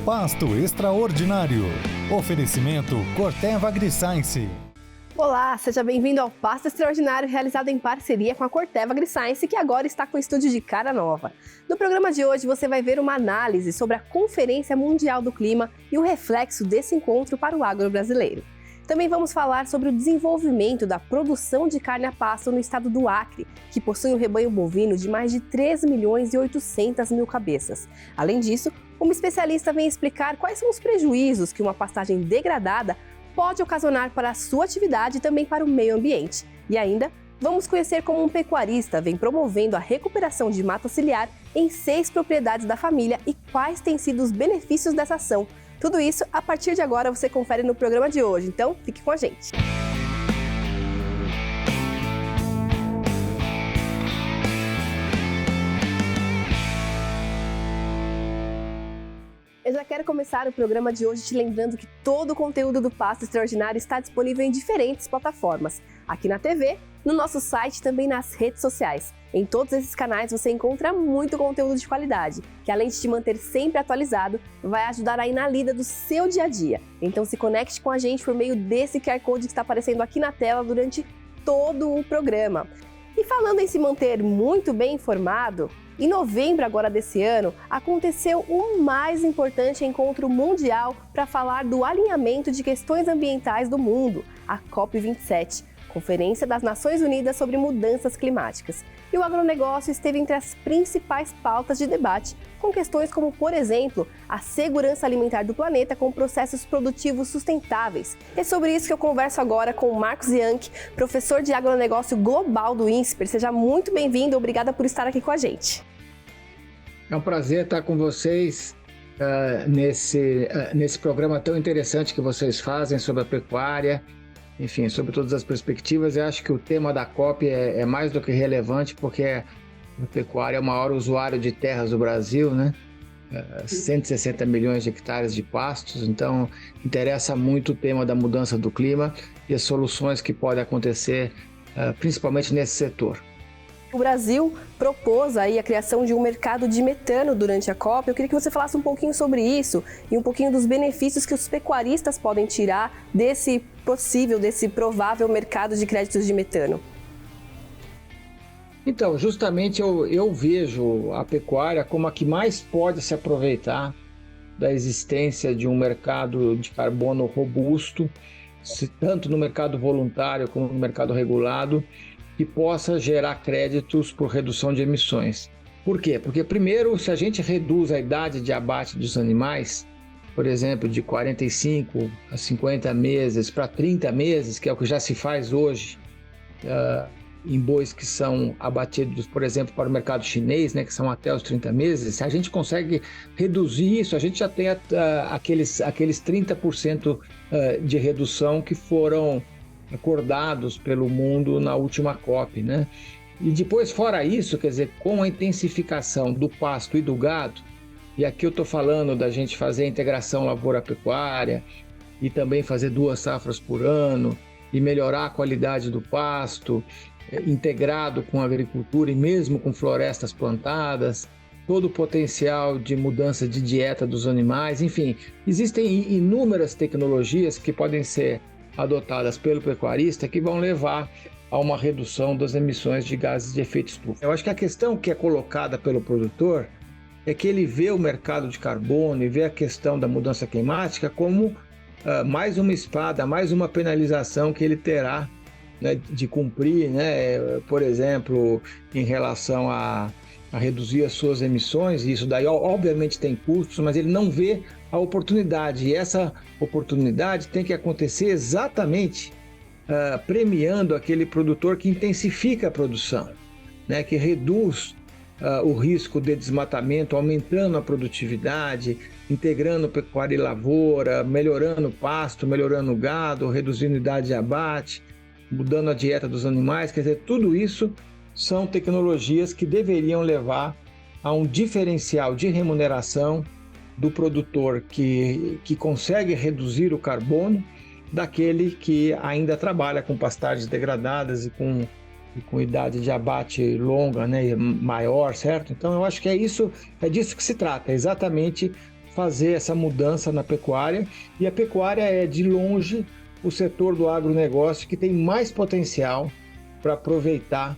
Pasto Extraordinário. Oferecimento Corteva AgriScience. Olá, seja bem-vindo ao Pasto Extraordinário, realizado em parceria com a Corteva AgriScience, que agora está com o estúdio de cara nova. No programa de hoje você vai ver uma análise sobre a Conferência Mundial do Clima e o reflexo desse encontro para o agro brasileiro. Também vamos falar sobre o desenvolvimento da produção de carne a pasto no estado do Acre, que possui um rebanho bovino de mais de 3.800.000 cabeças. Além disso, uma especialista vem explicar quais são os prejuízos que uma pastagem degradada pode ocasionar para a sua atividade e também para o meio ambiente. E ainda, vamos conhecer como um pecuarista vem promovendo a recuperação de mata ciliar em 6 propriedades da família e quais têm sido os benefícios dessa ação. Tudo isso, a partir de agora, você confere no programa de hoje, então fique com a gente. Eu já quero começar o programa de hoje te lembrando que todo o conteúdo do Pasto Extraordinário está disponível em diferentes plataformas, aqui na TV, no nosso site e também nas redes sociais. Em todos esses canais você encontra muito conteúdo de qualidade, que além de te manter sempre atualizado, vai ajudar aí na lida do seu dia a dia. Então se conecte com a gente por meio desse QR Code que está aparecendo aqui na tela durante todo o programa. E falando em se manter muito bem informado, em novembro agora desse ano, aconteceu o mais importante encontro mundial para falar do alinhamento de questões ambientais do mundo, a COP27, Conferência das Nações Unidas sobre Mudanças Climáticas. E o agronegócio esteve entre as principais pautas de debate, com questões como, por exemplo, a segurança alimentar do planeta com processos produtivos sustentáveis. É sobre isso que eu converso agora com o Marcos Yancke, professor de agronegócio global do INSPER. Seja muito bem-vindo, obrigada por estar aqui com a gente. É um prazer estar com vocês nesse programa tão interessante que vocês fazem sobre a pecuária, enfim, sobre todas as perspectivas. Eu acho que o tema da COP é mais do que relevante, porque a pecuária é o maior usuário de terras do Brasil, né? 160 milhões de hectares de pastos, então interessa muito o tema da mudança do clima e as soluções que podem acontecer, principalmente nesse setor. O Brasil propôs aí a criação de um mercado de metano durante a COP. Eu queria que você falasse um pouquinho sobre isso e um pouquinho dos benefícios que os pecuaristas podem tirar desse provável mercado de créditos de metano. Então, justamente eu vejo a pecuária como a que mais pode se aproveitar da existência de um mercado de carbono robusto, tanto no mercado voluntário como no mercado regulado, que possa gerar créditos por redução de emissões. Por quê? Porque, primeiro, se a gente reduz a idade de abate dos animais, por exemplo, de 45 a 50 meses para 30 meses, que é o que já se faz hoje em bois que são abatidos, por exemplo, para o mercado chinês, né, que são até os 30 meses, se a gente consegue reduzir isso, a gente já tem aqueles 30% de redução que foram acordados pelo mundo na última COP, né? E depois, fora isso, quer dizer, com a intensificação do pasto e do gado, e aqui eu estou falando da gente fazer a integração lavoura-pecuária e também fazer 2 safras por ano e melhorar a qualidade do pasto, integrado com a agricultura e mesmo com florestas plantadas, todo o potencial de mudança de dieta dos animais, enfim, existem inúmeras tecnologias que podem ser adotadas pelo pecuarista que vão levar a uma redução das emissões de gases de efeito estufa. Eu acho que a questão que é colocada pelo produtor é que ele vê o mercado de carbono e vê a questão da mudança climática como mais uma espada, mais uma penalização que ele terá, né, de cumprir, né, por exemplo, em relação a reduzir as suas emissões. Isso daí obviamente tem custos, mas ele não vê a oportunidade, e essa oportunidade tem que acontecer exatamente premiando aquele produtor que intensifica a produção, né, que reduz o risco de desmatamento, aumentando a produtividade, integrando pecuária e lavoura, melhorando o pasto, melhorando o gado, reduzindo a idade de abate, mudando a dieta dos animais. Quer dizer, tudo isso são tecnologias que deveriam levar a um diferencial de remuneração do produtor que consegue reduzir o carbono daquele que ainda trabalha com pastagens degradadas e com idade de abate longa, né, maior, certo? Então eu acho que é disso que se trata, exatamente fazer essa mudança na pecuária, e a pecuária é, de longe, o setor do agronegócio que tem mais potencial para aproveitar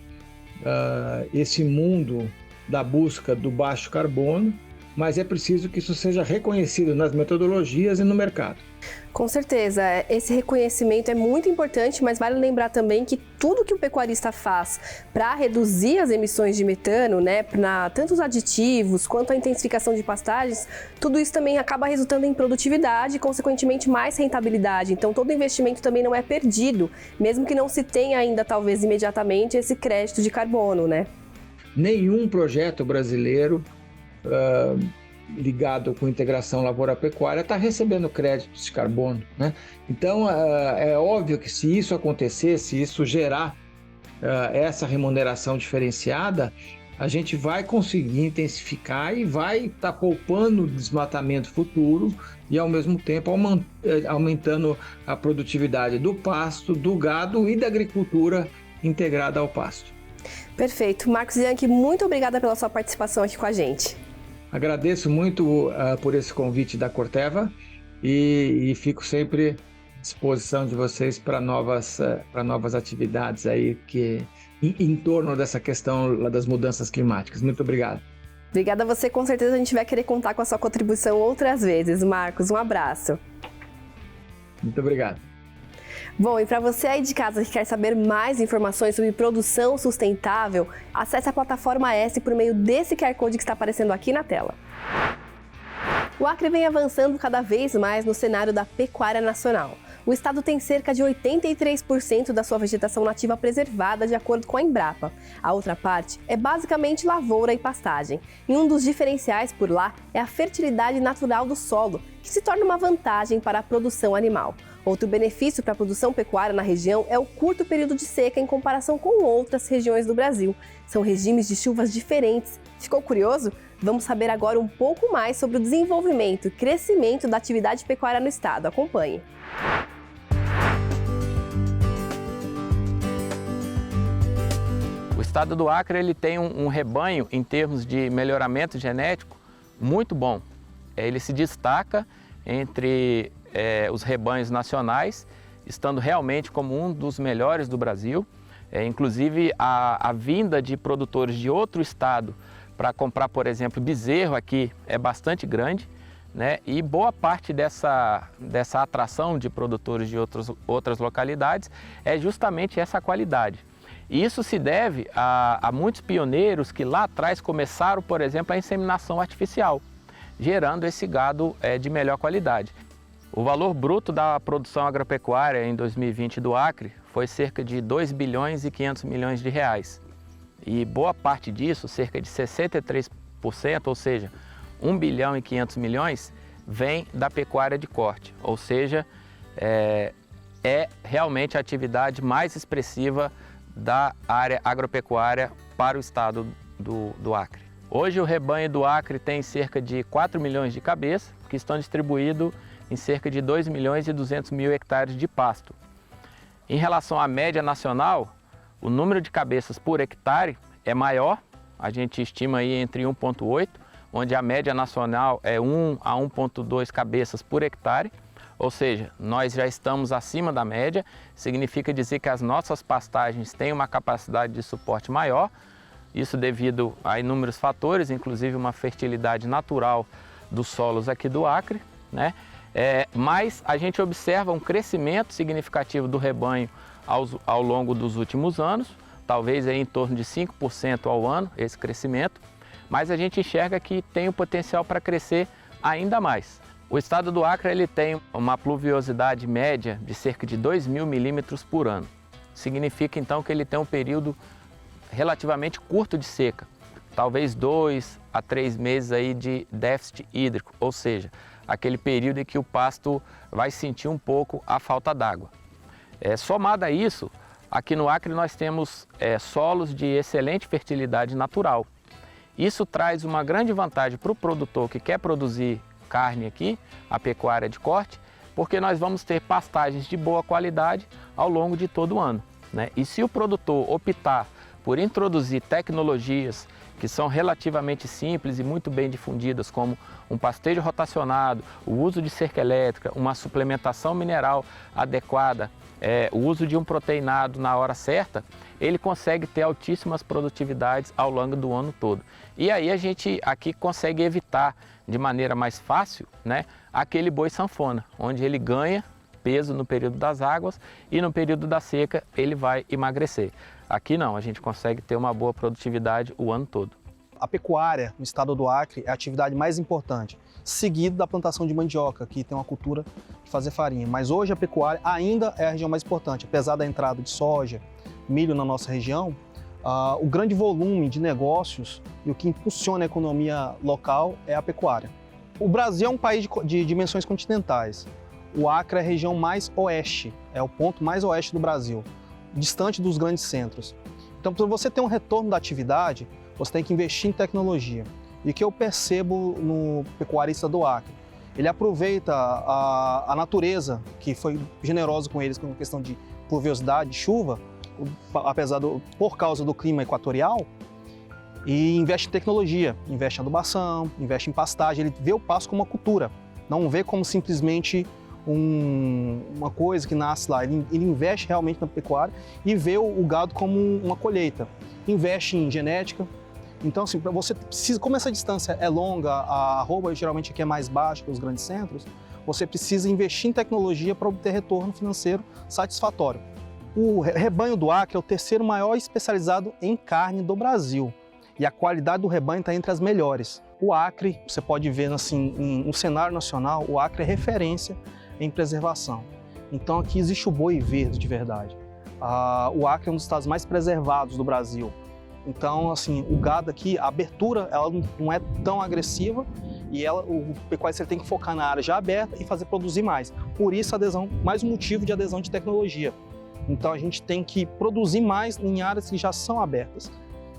esse mundo da busca do baixo carbono, mas é preciso que isso seja reconhecido nas metodologias e no mercado. Com certeza, esse reconhecimento é muito importante, mas vale lembrar também que tudo que o pecuarista faz para reduzir as emissões de metano, né, tanto os aditivos quanto a intensificação de pastagens, tudo isso também acaba resultando em produtividade e, consequentemente, mais rentabilidade. Então, todo investimento também não é perdido, mesmo que não se tenha ainda, talvez, imediatamente, esse crédito de carbono, né? Nenhum projeto brasileiro ligado com integração lavoura-pecuária está recebendo créditos de carbono, né? Então, é óbvio que se isso acontecer, se isso gerar essa remuneração diferenciada, a gente vai conseguir intensificar e vai estar poupando o desmatamento futuro e, ao mesmo tempo, aumentando a produtividade do pasto, do gado e da agricultura integrada ao pasto. Perfeito. Marcos Bianchi, muito obrigada pela sua participação aqui com a gente. Agradeço muito por esse convite da Corteva e fico sempre à disposição de vocês para novas atividades aí em torno dessa questão das mudanças climáticas. Muito obrigado. Obrigada a você, com certeza a gente vai querer contar com a sua contribuição outras vezes. Marcos, um abraço. Muito obrigado. Bom, e para você aí de casa que quer saber mais informações sobre produção sustentável, acesse a plataforma S por meio desse QR Code que está aparecendo aqui na tela. O Acre vem avançando cada vez mais no cenário da pecuária nacional. O estado tem cerca de 83% da sua vegetação nativa preservada, de acordo com a Embrapa. A outra parte é basicamente lavoura e pastagem. E um dos diferenciais por lá é a fertilidade natural do solo, que se torna uma vantagem para a produção animal. Outro benefício para a produção pecuária na região é o curto período de seca em comparação com outras regiões do Brasil. São regimes de chuvas diferentes. Ficou curioso? Vamos saber agora um pouco mais sobre o desenvolvimento e crescimento da atividade pecuária no estado. Acompanhe. O estado do Acre ele tem um rebanho, em termos de melhoramento genético, muito bom. Ele se destaca entre os rebanhos nacionais, estando realmente como um dos melhores do Brasil. Inclusive, a vinda de produtores de outro estado para comprar, por exemplo, bezerro aqui é bastante grande, né? E boa parte dessa atração de produtores de outras localidades é justamente essa qualidade. E isso se deve a muitos pioneiros que lá atrás começaram, por exemplo, a inseminação artificial, gerando esse gado de melhor qualidade. O valor bruto da produção agropecuária em 2020 do Acre foi cerca de 2 bilhões e 500 milhões de reais. E boa parte disso, cerca de 63%, ou seja, 1 bilhão e 500 milhões, vem da pecuária de corte, ou seja, é realmente a atividade mais expressiva da área agropecuária para o estado do Acre. Hoje o rebanho do Acre tem cerca de 4 milhões de cabeças, que estão distribuídos em cerca de 2 milhões e 200 mil hectares de pasto. Em relação à média nacional, o número de cabeças por hectare é maior, a gente estima aí entre 1,8, onde a média nacional é 1 a 1,2 cabeças por hectare, ou seja, nós já estamos acima da média, significa dizer que as nossas pastagens têm uma capacidade de suporte maior, isso devido a inúmeros fatores, inclusive uma fertilidade natural dos solos aqui do Acre, né? Mas a gente observa um crescimento significativo do rebanho ao longo dos últimos anos, talvez aí em torno de 5% ao ano, esse crescimento, mas a gente enxerga que tem o potencial para crescer ainda mais. O estado do Acre ele tem uma pluviosidade média de cerca de 2.000 milímetros por ano. Significa então que ele tem um período relativamente curto de seca, talvez 2 a 3 meses aí de déficit hídrico, ou seja, aquele período em que o pasto vai sentir um pouco a falta d'água. Somado a isso, aqui no Acre nós temos solos de excelente fertilidade natural. Isso traz uma grande vantagem para o produtor que quer produzir carne aqui, a pecuária de corte, porque nós vamos ter pastagens de boa qualidade ao longo de todo o ano, né? E se o produtor optar por introduzir tecnologias que são relativamente simples e muito bem difundidas, como um pastejo rotacionado, o uso de cerca elétrica, uma suplementação mineral adequada, o uso de um proteinado na hora certa, ele consegue ter altíssimas produtividades ao longo do ano todo. E aí a gente aqui consegue evitar de maneira mais fácil, né, aquele boi sanfona, onde ele ganha peso no período das águas e no período da seca ele vai emagrecer. Aqui não, a gente consegue ter uma boa produtividade o ano todo. A pecuária no estado do Acre é a atividade mais importante, seguido da plantação de mandioca, que tem uma cultura de fazer farinha. Mas hoje a pecuária ainda é a região mais importante. Apesar da entrada de soja, milho na nossa região, o grande volume de negócios e o que impulsiona a economia local é a pecuária. O Brasil é um país de dimensões continentais. O Acre é a região mais oeste, é o ponto mais oeste do Brasil, distante dos grandes centros. Então, para você ter um retorno da atividade, você tem que investir em tecnologia. E o que eu percebo no pecuarista do Acre? Ele aproveita a natureza, que foi generosa com eles com a questão de pluviosidade, chuva, por causa do clima equatorial, e investe em tecnologia, investe em adubação, investe em pastagem. Ele vê o pasto como uma cultura, não vê como simplesmente uma coisa que nasce lá. Ele investe realmente na pecuária e vê o gado como uma colheita. Investe em genética. Então, assim, para você precisa, como essa distância é longa, a arroba geralmente aqui é mais baixa que os grandes centros, você precisa investir em tecnologia para obter retorno financeiro satisfatório. O rebanho do Acre é o terceiro maior especializado em carne do Brasil e a qualidade do rebanho está entre as melhores. O Acre, você pode ver assim, em um cenário nacional, o Acre é referência em preservação. Então aqui existe o boi verde de verdade. O Acre é um dos estados mais preservados do Brasil. Então, assim, o gado aqui, a abertura, ela não é tão agressiva e o pecuarista tem que focar na área já aberta e fazer produzir mais. Por isso, a adesão, mais um motivo de adesão de tecnologia. Então, a gente tem que produzir mais em áreas que já são abertas.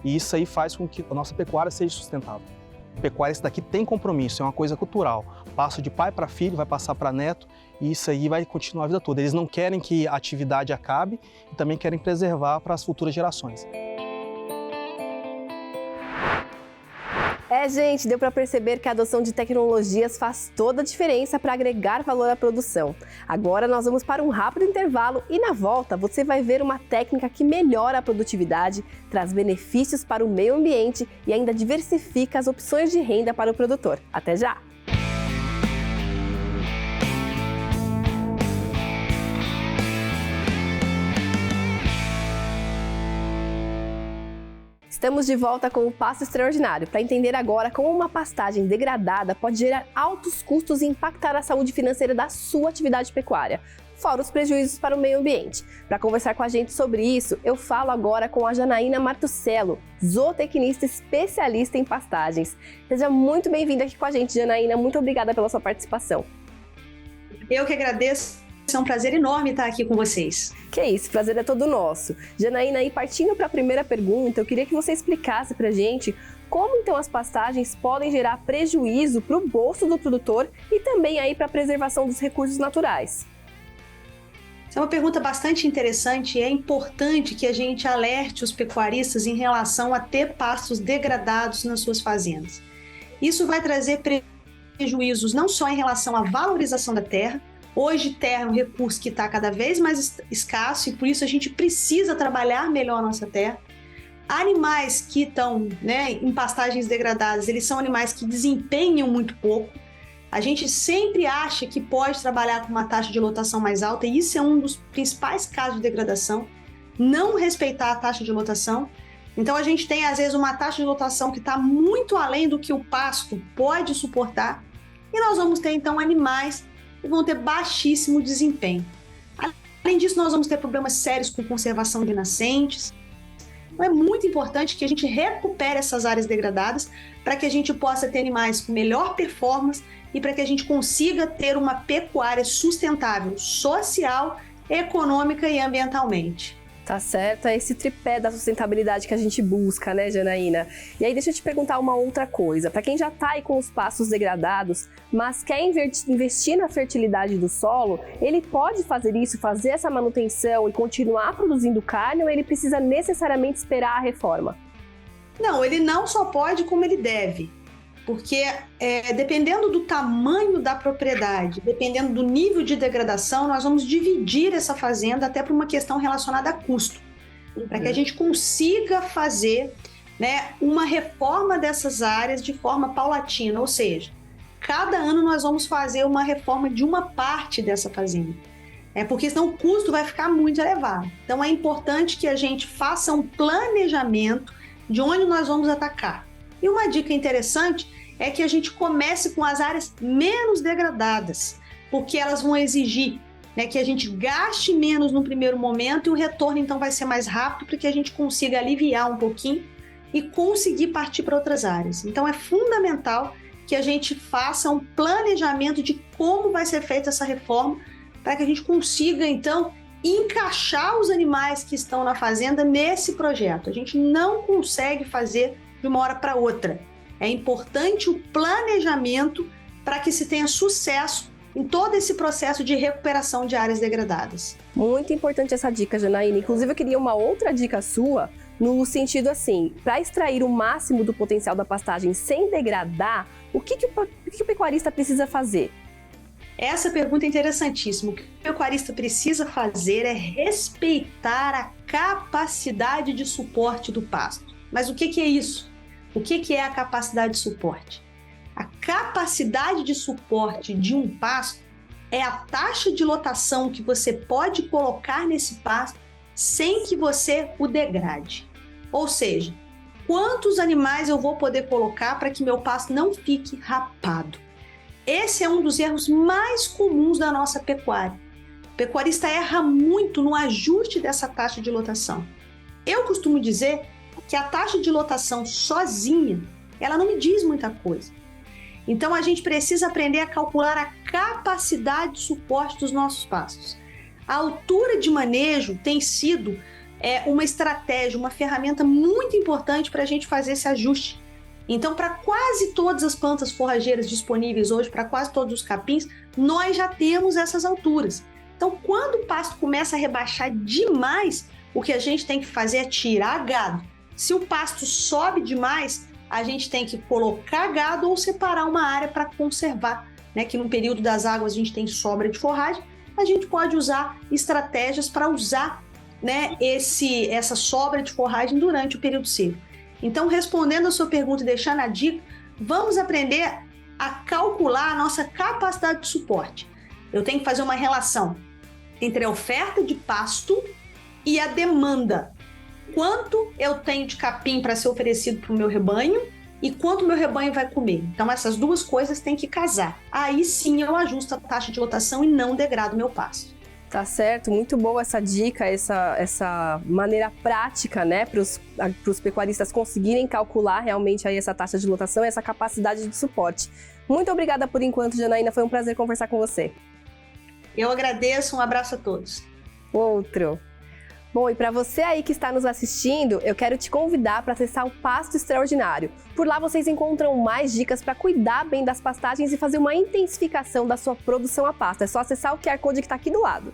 E isso aí faz com que a nossa pecuária seja sustentável. O pecuarista daqui tem compromisso, é uma coisa cultural. Passa de pai para filho, vai passar para neto e isso aí vai continuar a vida toda. Eles não querem que a atividade acabe e também querem preservar para as futuras gerações. Gente, deu para perceber que a adoção de tecnologias faz toda a diferença para agregar valor à produção. Agora nós vamos para um rápido intervalo e na volta você vai ver uma técnica que melhora a produtividade, traz benefícios para o meio ambiente e ainda diversifica as opções de renda para o produtor. Até já! Estamos de volta com o Pasto Extraordinário para entender agora como uma pastagem degradada pode gerar altos custos e impactar a saúde financeira da sua atividade pecuária, fora os prejuízos para o meio ambiente. Para conversar com a gente sobre isso, eu falo agora com a Janaína Martuscello, zootecnista especialista em pastagens. Seja muito bem-vinda aqui com a gente, Janaína. Muito obrigada pela sua participação. Eu que agradeço. É um prazer enorme estar aqui com vocês. Que isso, prazer é todo nosso. Janaína, e partindo para a primeira pergunta, eu queria que você explicasse para a gente como então as pastagens podem gerar prejuízo para o bolso do produtor e também aí para a preservação dos recursos naturais. Essa é uma pergunta bastante interessante e é importante que a gente alerte os pecuaristas em relação a ter pastos degradados nas suas fazendas. Isso vai trazer prejuízos não só em relação à valorização da terra. Hoje, terra é um recurso que está cada vez mais escasso e por isso a gente precisa trabalhar melhor a nossa terra. Animais que estão em pastagens degradadas, eles são animais que desempenham muito pouco. A gente sempre acha que pode trabalhar com uma taxa de lotação mais alta e isso é um dos principais casos de degradação, não respeitar a taxa de lotação. Então a gente tem às vezes uma taxa de lotação que está muito além do que o pasto pode suportar e nós vamos ter então animais que vão ter baixíssimo desempenho. Além disso, nós vamos ter problemas sérios com conservação de nascentes. Então, é muito importante que a gente recupere essas áreas degradadas para que a gente possa ter animais com melhor performance e para que a gente consiga ter uma pecuária sustentável, social, econômica e ambientalmente. Tá certo, é esse tripé da sustentabilidade que a gente busca, né, Janaína? E aí deixa eu te perguntar uma outra coisa. Para quem já está aí com os pastos degradados, mas quer investir na fertilidade do solo, ele pode fazer isso, fazer essa manutenção e continuar produzindo carne, ou ele precisa necessariamente esperar a reforma? Não, ele não só pode, como ele deve. Porque dependendo do tamanho da propriedade, dependendo do nível de degradação, nós vamos dividir essa fazenda até por uma questão relacionada a custo, para que a gente consiga fazer, né, uma reforma dessas áreas de forma paulatina, ou seja, cada ano nós vamos fazer uma reforma de uma parte dessa fazenda, porque senão o custo vai ficar muito elevado. Então é importante que a gente faça um planejamento de onde nós vamos atacar. E uma dica interessante é que a gente comece com as áreas menos degradadas, porque elas vão exigir, né, que a gente gaste menos no primeiro momento e o retorno então vai ser mais rápido para que a gente consiga aliviar um pouquinho e conseguir partir para outras áreas. Então é fundamental que a gente faça um planejamento de como vai ser feita essa reforma para que a gente consiga então encaixar os animais que estão na fazenda nesse projeto. A gente não consegue fazer de uma hora para outra. É importante o planejamento para que se tenha sucesso em todo esse processo de recuperação de áreas degradadas. Muito importante essa dica, Janaína. Inclusive, eu queria uma outra dica sua, no sentido assim, para extrair o máximo do potencial da pastagem sem degradar, o que o pecuarista precisa fazer? Essa pergunta é interessantíssima. O que o pecuarista precisa fazer é respeitar a capacidade de suporte do pasto. Mas o que é isso? O que é a capacidade de suporte? A capacidade de suporte de um pasto é a taxa de lotação que você pode colocar nesse pasto sem que você o degrade. Ou seja, quantos animais eu vou poder colocar para que meu pasto não fique rapado? Esse é um dos erros mais comuns da nossa pecuária. O pecuarista erra muito no ajuste dessa taxa de lotação. Eu costumo dizer que a taxa de lotação sozinha, ela não me diz muita coisa. Então a gente precisa aprender a calcular a capacidade de suporte dos nossos pastos. A altura de manejo tem sido uma estratégia, uma ferramenta muito importante para a gente fazer esse ajuste. Então, para quase todas as plantas forrageiras disponíveis hoje, para quase todos os capins, nós já temos essas alturas. Então, quando o pasto começa a rebaixar demais, o que a gente tem que fazer é tirar gado. Se o pasto sobe demais, a gente tem que colocar gado ou separar uma área para conservar, né? Que no período das águas a gente tem sobra de forragem, a gente pode usar estratégias para usar, né, essa sobra de forragem durante o período seco. Então, respondendo a sua pergunta e deixando a dica, vamos aprender a calcular a nossa capacidade de suporte. Eu tenho que fazer uma relação entre a oferta de pasto e a demanda. Quanto eu tenho de capim para ser oferecido para o meu rebanho e quanto o meu rebanho vai comer. Então, essas duas coisas têm que casar. Aí sim eu ajusto a taxa de lotação e não degrado o meu pasto. Tá certo, muito boa essa dica, essa maneira prática, né, para os pecuaristas conseguirem calcular realmente aí essa taxa de lotação e essa capacidade de suporte. Muito obrigada por enquanto, Janaína, foi um prazer conversar com você. Eu agradeço, um abraço a todos. Outro. Bom, e para você aí que está nos assistindo, eu quero te convidar para acessar o Pasto Extraordinário. Por lá vocês encontram mais dicas para cuidar bem das pastagens e fazer uma intensificação da sua produção a pasto. É só acessar o QR Code que está aqui do lado.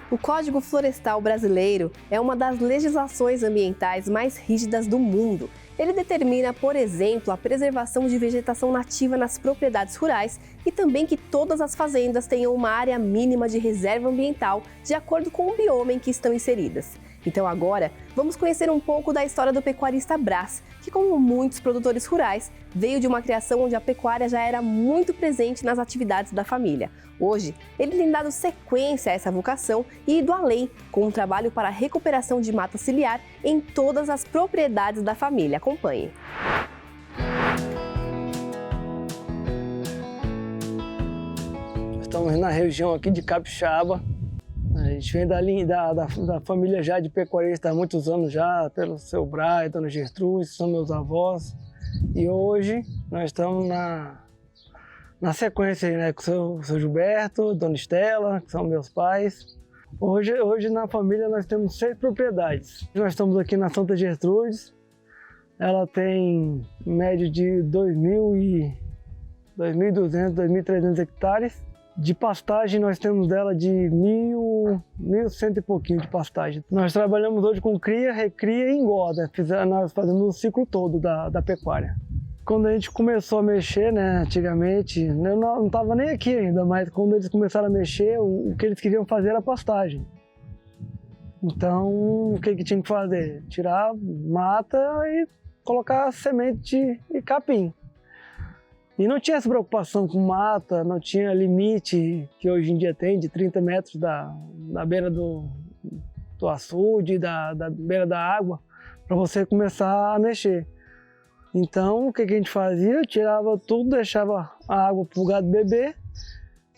O Código Florestal Brasileiro é uma das legislações ambientais mais rígidas do mundo. Ele determina, por exemplo, a preservação de vegetação nativa nas propriedades rurais e também que todas as fazendas tenham uma área mínima de reserva ambiental de acordo com o bioma em que estão inseridas. Então agora, vamos conhecer um pouco da história do pecuarista Brás, que como muitos produtores rurais, veio de uma criação onde a pecuária já era muito presente nas atividades da família. Hoje, ele tem dado sequência a essa vocação e ido além, com um trabalho para a recuperação de mata ciliar em todas as propriedades da família. Acompanhe. Estamos na região aqui de Capixaba. A gente vem da família já de pecuaristas há muitos anos já, pelo seu Brás, Dona Gertrude, são meus avós. E hoje nós estamos na sequência, né, com o seu Gilberto, Dona Estela, que são meus pais. Hoje na família nós temos 6 propriedades. Nós estamos aqui na Santa Gertrudes. Ela tem média de 2.200, 2.300 hectares. De pastagem nós temos dela de 1.100 e pouquinho de pastagem. Nós trabalhamos hoje com cria, recria e engorda. Nós fazemos o ciclo todo da pecuária. Quando a gente começou a mexer, né, antigamente, eu não estava nem aqui ainda, mas quando eles começaram a mexer, o que eles queriam fazer era pastagem. Então, o que tinha que fazer? Tirar mata e colocar semente e capim. E não tinha essa preocupação com mata, não tinha limite que hoje em dia tem de 30 metros da beira do açude, da beira da água, para você começar a mexer. Então, o que a gente fazia? Tirava tudo, deixava a água para o gado beber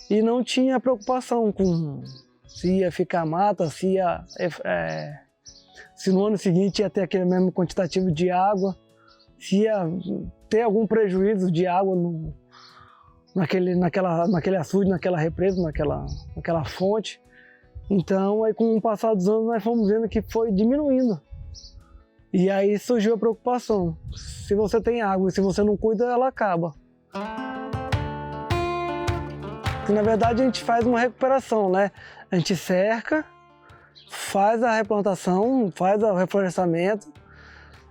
e não tinha preocupação com se ia ficar mata, se no ano seguinte ia ter aquele mesmo quantitativo de água, se ia ter algum prejuízo de água naquele açude, naquela represa, naquela fonte. Então, aí, com o passar dos anos, nós fomos vendo que foi diminuindo. E aí surgiu a preocupação. Se você tem água e se você não cuida, ela acaba. E, na verdade, a gente faz uma recuperação, né? A gente cerca, faz a replantação, faz o reflorestamento.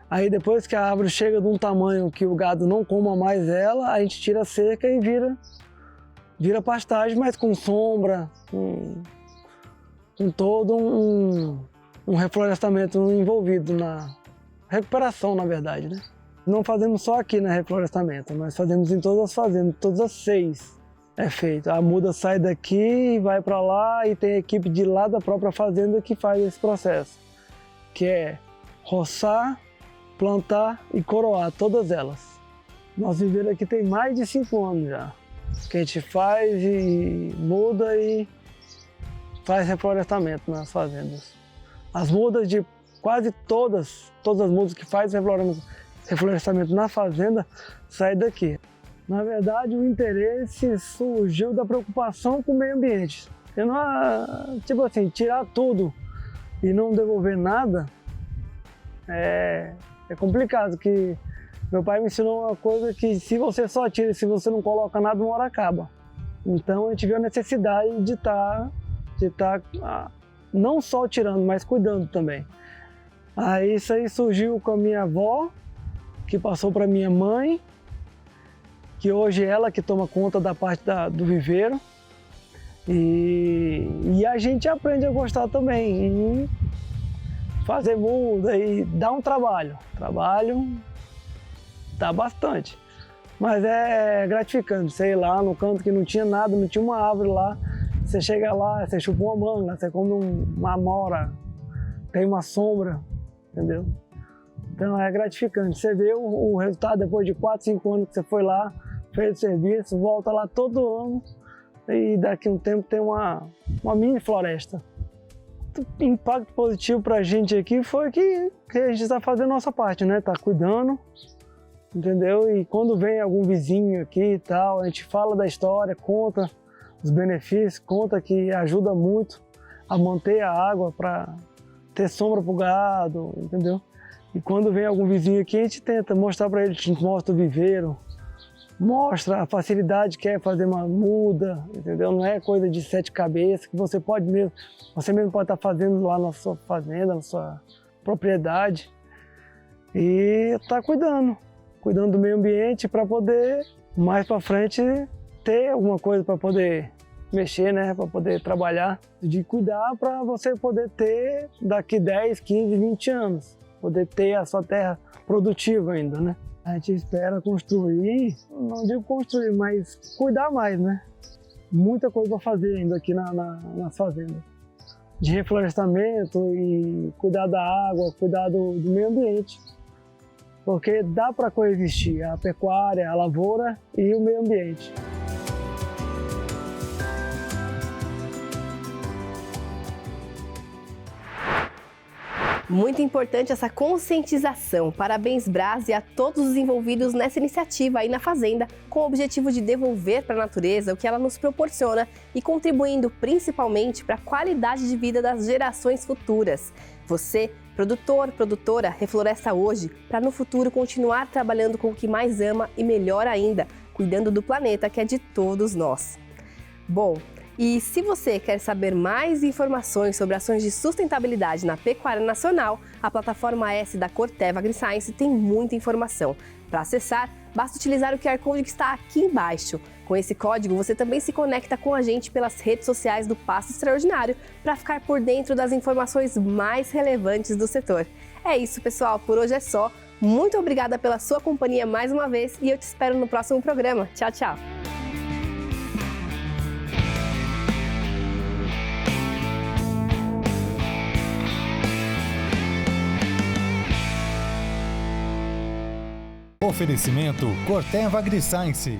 Aí depois que a árvore chega de um tamanho que o gado não coma mais ela, a gente tira a cerca e vira pastagem, mas com sombra, com todo um reflorestamento envolvido na recuperação, na verdade, né? Não fazemos só aqui na reflorestamento, nós fazemos em todas as fazendas, todas as 6 é feito. A muda sai daqui e vai para lá e tem a equipe de lá da própria fazenda que faz esse processo, que é roçar, plantar e coroar todas elas. Nosso viveiro aqui tem mais de 5 anos já, que a gente faz e muda e faz reflorestamento nas fazendas. As mudas de quase todas as mudas que faz reflorestamento na fazenda saem daqui. Na verdade, o interesse surgiu da preocupação com o meio ambiente. Eu não, tipo assim, tirar tudo e não devolver nada é complicado, que meu pai me ensinou uma coisa que se você só tira e se você não coloca nada, uma hora acaba. Então a gente viu a necessidade de estar não só tirando, mas cuidando também. Aí isso aí surgiu com a minha avó, que passou para minha mãe, que hoje é ela que toma conta da parte do viveiro. E a gente aprende a gostar também. E fazer muda e dá um trabalho. Trabalho dá bastante. Mas é gratificante. Você ir lá no canto que não tinha nada, não tinha uma árvore lá. Você chega lá, você chupa uma manga, você come uma amora, tem uma sombra, entendeu? Então é gratificante. Você vê o resultado depois de 4, 5 anos que você foi lá, fez o serviço, volta lá todo ano e daqui a um tempo tem uma mini floresta. O impacto positivo para a gente aqui foi que a gente está fazendo a nossa parte, né? Está cuidando, entendeu? E quando vem algum vizinho aqui e tal, a gente fala da história, conta os benefícios, conta que ajuda muito a manter a água para ter sombra para o gado, entendeu? E quando vem algum vizinho aqui, a gente tenta mostrar para ele, a gente mostra o viveiro, mostra a facilidade que é fazer uma muda, entendeu? Não é coisa de 7 cabeças, que você mesmo pode estar fazendo lá na sua fazenda, na sua propriedade. E está cuidando do meio ambiente para poder, mais para frente, ter alguma coisa para poder mexer, né? Para poder trabalhar, de cuidar para você poder ter daqui 10, 15, 20 anos, poder ter a sua terra produtiva ainda, né? A gente espera construir, não digo construir, mas cuidar mais, né? Muita coisa para fazer ainda aqui nas fazendas. De reflorestamento e cuidar da água, cuidar do meio ambiente. Porque dá para coexistir a pecuária, a lavoura e o meio ambiente. Muito importante essa conscientização. Parabéns, Brás, e a todos os envolvidos nessa iniciativa aí na Fazenda, com o objetivo de devolver para a natureza o que ela nos proporciona e contribuindo principalmente para a qualidade de vida das gerações futuras. Você, produtor, produtora, refloresta hoje para no futuro continuar trabalhando com o que mais ama e melhor ainda, cuidando do planeta que é de todos nós. Bom, e se você quer saber mais informações sobre ações de sustentabilidade na pecuária nacional, a plataforma S da Corteva AgriScience tem muita informação. Para acessar, basta utilizar o QR Code que está aqui embaixo. Com esse código, você também se conecta com a gente pelas redes sociais do Pasto Extraordinário para ficar por dentro das informações mais relevantes do setor. É isso, pessoal. Por hoje é só. Muito obrigada pela sua companhia mais uma vez e eu te espero no próximo programa. Tchau, tchau! Oferecimento Corteva AgriScience.